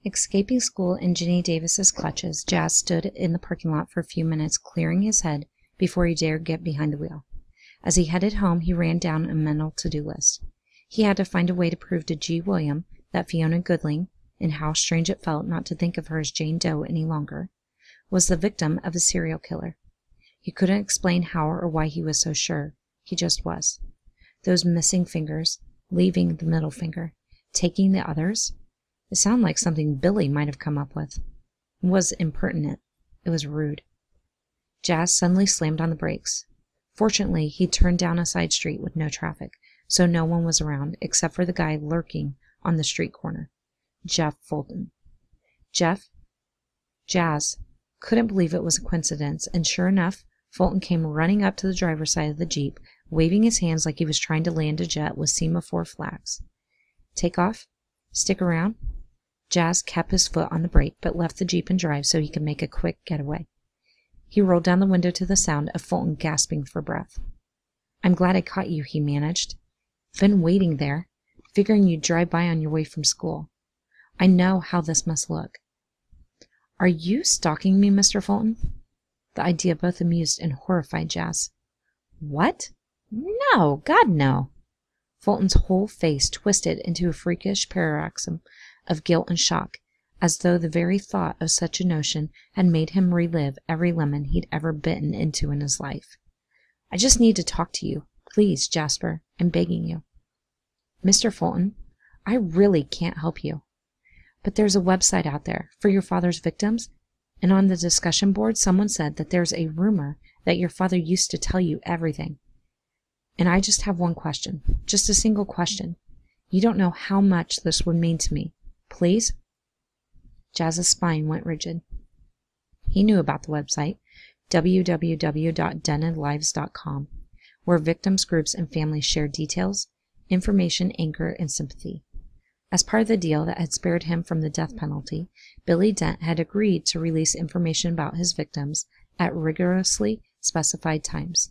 Escaping school in Ginny Davis's clutches, Jas stood in the parking lot for a few minutes, clearing his head before he dared get behind the wheel. As he headed home, he ran down a mental to-do list. He had to find a way to prove to G. William that Fiona Goodling, and how strange it felt not to think of her as Jane Doe any longer, was the victim of a serial killer. He couldn't explain how or why he was so sure. He just was. Those missing fingers, leaving the middle finger, taking the others. It sounded like something Billy might have come up with. It was impertinent. It was rude. Jas suddenly slammed on the brakes. Fortunately, he turned down a side street with no traffic, so no one was around except for the guy lurking on the street corner, Jeff Fulton. Jas couldn't believe it was a coincidence, and sure enough, Fulton came running up to the driver's side of the Jeep, waving his hands like he was trying to land a jet with semaphore flags. Take off? Stick around? Jas kept his foot on the brake, but left the Jeep in drive so he could make a quick getaway. He rolled down the window to the sound of Fulton gasping for breath. "I'm glad I caught you," he managed. "Been waiting there, figuring you'd drive by on your way from school. I know how this must look." "Are you stalking me, Mr. Fulton?" The idea both amused and horrified Jas. "What? No, God, no!" Fulton's whole face twisted into a freakish paroxysm of guilt and shock, as though the very thought of such a notion had made him relive every lemon he'd ever bitten into in his life. "I just need to talk to you. Please, Jasper, I'm begging you." "Mr. Fulton, I really can't help you. But there's a website out there for your father's victims, and on the discussion board someone said that there's a rumor that your father used to tell you everything. And I just have one question, just a single question. You don't know how much this would mean to me. Please?" Jas's spine went rigid. He knew about the website, www.denonlives.com, where victims, groups, and families shared details, information, anger, and sympathy. As part of the deal that had spared him from the death penalty, Billy Dent had agreed to release information about his victims at rigorously specified times,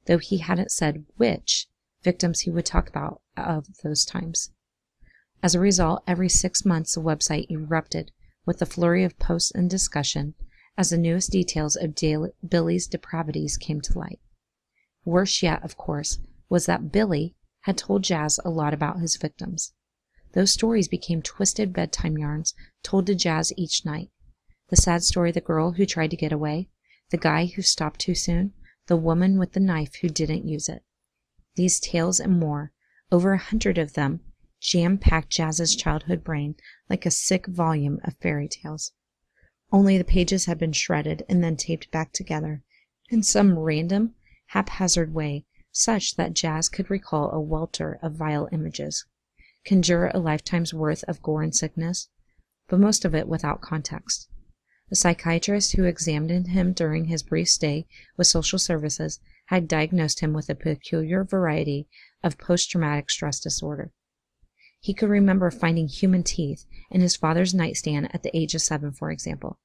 though he hadn't said which victims he would talk about of those times. As a result, every 6 months the website erupted with a flurry of posts and discussion as the newest details of Billy's depravities came to light. Worse yet, of course, was that Billy had told Jas a lot about his victims. Those stories became twisted bedtime yarns told to Jas each night. The sad story of the girl who tried to get away, the guy who stopped too soon, the woman with the knife who didn't use it. These tales and more, over 100 of them, jam-packed Jas's childhood brain like a sick volume of fairy tales. Only the pages had been shredded and then taped back together in some random, haphazard way, such that Jas could recall a welter of vile images, conjure a lifetime's worth of gore and sickness, but most of it without context. A psychiatrist who examined him during his brief stay with social services had diagnosed him with a peculiar variety of post-traumatic stress disorder. He could remember finding human teeth in his father's nightstand at the age of 7, for example,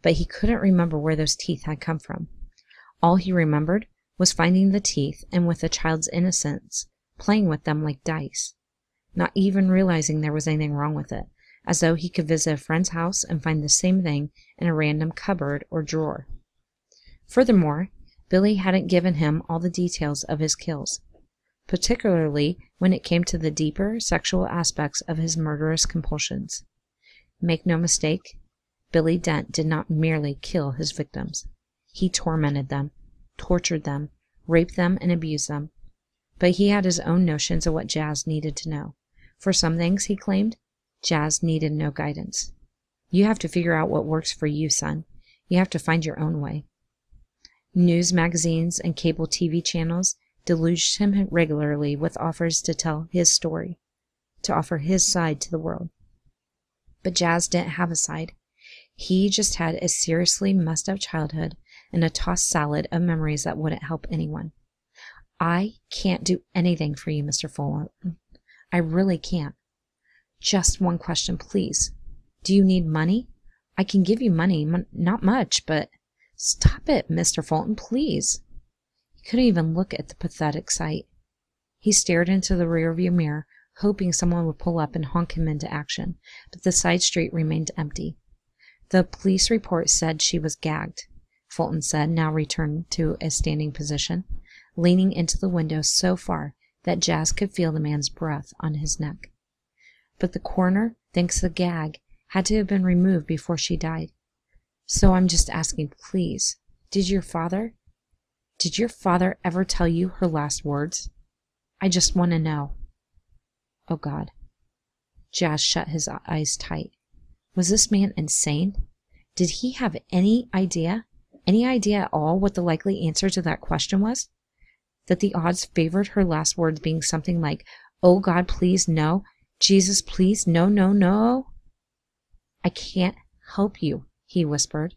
but he couldn't remember where those teeth had come from. All he remembered was finding the teeth and, with a child's innocence, playing with them like dice, not even realizing there was anything wrong with it, as though he could visit a friend's house and find the same thing in a random cupboard or drawer. Furthermore, Billy hadn't given him all the details of his kills, particularly when it came to the deeper sexual aspects of his murderous compulsions. Make no mistake, Billy Dent did not merely kill his victims. He tormented them, tortured them, raped them, and abused them. But he had his own notions of what Jas needed to know. For some things, he claimed, Jas needed no guidance. "You have to figure out what works for you, son. You have to find your own way." News magazines and cable TV channels deluged him regularly with offers to tell his story, to offer his side to the world. But Jas didn't have a side. He just had a seriously messed up childhood and a tossed salad of memories that wouldn't help anyone. "I can't do anything for you, Mr. Fulton. I really can't. Just one question, please. Do you need money? I can give you money, not much, but—" "Stop it, Mr. Fulton, please." He couldn't even look at the pathetic sight. He stared into the rearview mirror, hoping someone would pull up and honk him into action, but the side street remained empty. The police report said she was gagged, Fulton said, now returned to a standing position, leaning into the window so far that Jazz could feel the man's breath on his neck. But the coroner thinks the gag had to have been removed before she died. So I'm just asking, please, did your father ever tell you her last words? I just want to know. Oh, God. Jazz shut his eyes tight. Was this man insane? Did he have any idea at all what the likely answer to that question was? That the odds favored her last words being something like, "Oh, God, please, no. Jesus, please, no, no, no." "I can't help you," he whispered.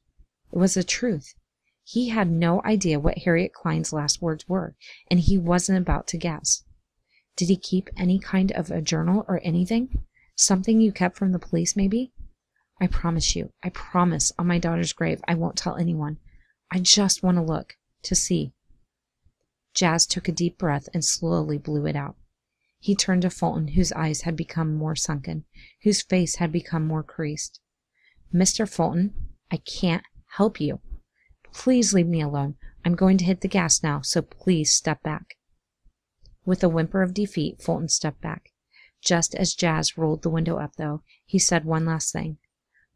It was the truth. He had no idea what Harriet Klein's last words were, and he wasn't about to guess. Did he keep any kind of a journal or anything? Something you kept from the police, maybe? I promise, on my daughter's grave, I won't tell anyone. I just want to look, to see. Jazz took a deep breath and slowly blew it out. He turned to Fulton, whose eyes had become more sunken, whose face had become more creased. "Mr. Fulton, I can't help you. Please leave me alone. I'm going to hit the gas now, so please step back." With a whimper of defeat, Fulton stepped back. Just as Jazz rolled the window up, though, he said one last thing.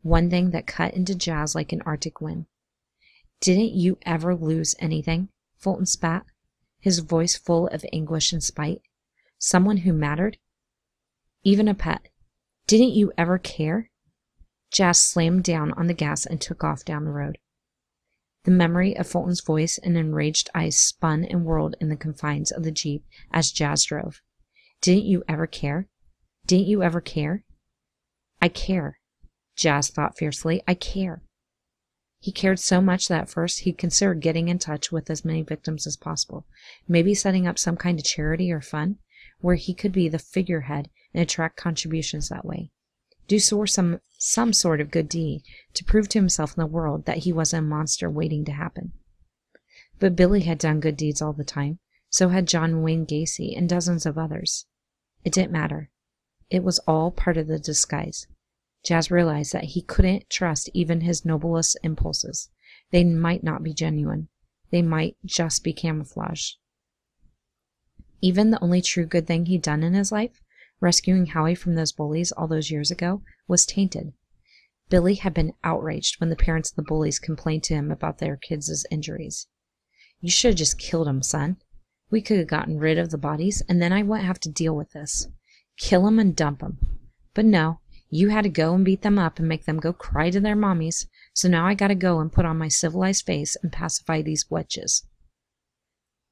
One thing that cut into Jazz like an Arctic wind. "Didn't you ever lose anything?" Fulton spat, his voice full of anguish and spite. "Someone who mattered? Even a pet. Didn't you ever care?" Jazz slammed down on the gas and took off down the road. The memory of Fulton's voice and enraged eyes spun and whirled in the confines of the Jeep as Jazz drove. "Didn't you ever care? Didn't you ever care?" "I care," Jazz thought fiercely. "I care." He cared so much that at first he'd considered getting in touch with as many victims as possible, maybe setting up some kind of charity or fund where he could be the figurehead and attract contributions that way. Do some sort of good deed to prove to himself and the world that he wasn't a monster waiting to happen. But Billy had done good deeds all the time. So had John Wayne Gacy and dozens of others. It didn't matter. It was all part of the disguise. Jazz realized that he couldn't trust even his noblest impulses. They might not be genuine. They might just be camouflage. Even the only true good thing he'd done in his life, rescuing Howie from those bullies all those years ago, was tainted. Billy had been outraged when the parents of the bullies complained to him about their kids' injuries. "You should have just killed them, son. We could have gotten rid of the bodies, and then I wouldn't have to deal with this. Kill them and dump them. But no, you had to go and beat them up and make them go cry to their mommies, so now I gotta go and put on my civilized face and pacify these witches."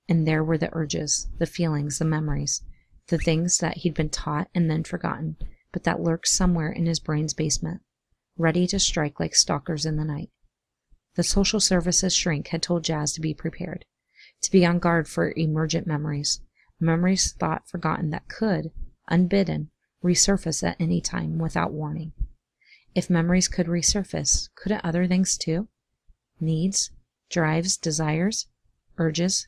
And there were the urges, the feelings, the memories, the things that he'd been taught and then forgotten, but that lurked somewhere in his brain's basement, ready to strike like stalkers in the night. The social services shrink had told Jazz to be prepared, to be on guard for emergent memories, memories thought forgotten that could, unbidden, resurface at any time without warning. If memories could resurface, couldn't other things too? Needs, drives, desires, urges?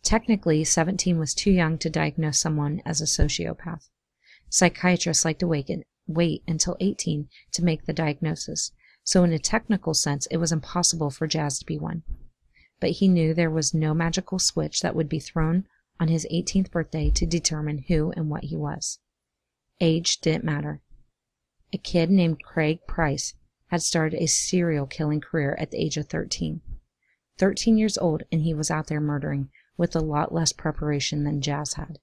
Technically, 17 was too young to diagnose someone as a sociopath. Psychiatrists like to wait until 18 to make the diagnosis, so in a technical sense it was impossible for Jazz to be one. But he knew there was no magical switch that would be thrown on his 18th birthday to determine who and what he was. Age didn't matter. A kid named Craig Price had started a serial killing career at the age of 13. 13 years old, and he was out there murdering with a lot less preparation than Jazz had.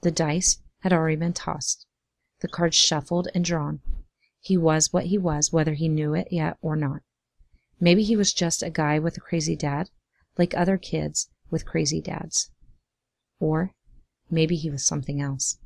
The dice had already been tossed, the cards shuffled and drawn. He was what he was, whether he knew it yet or not. Maybe he was just a guy with a crazy dad, like other kids with crazy dads. Or maybe he was something else.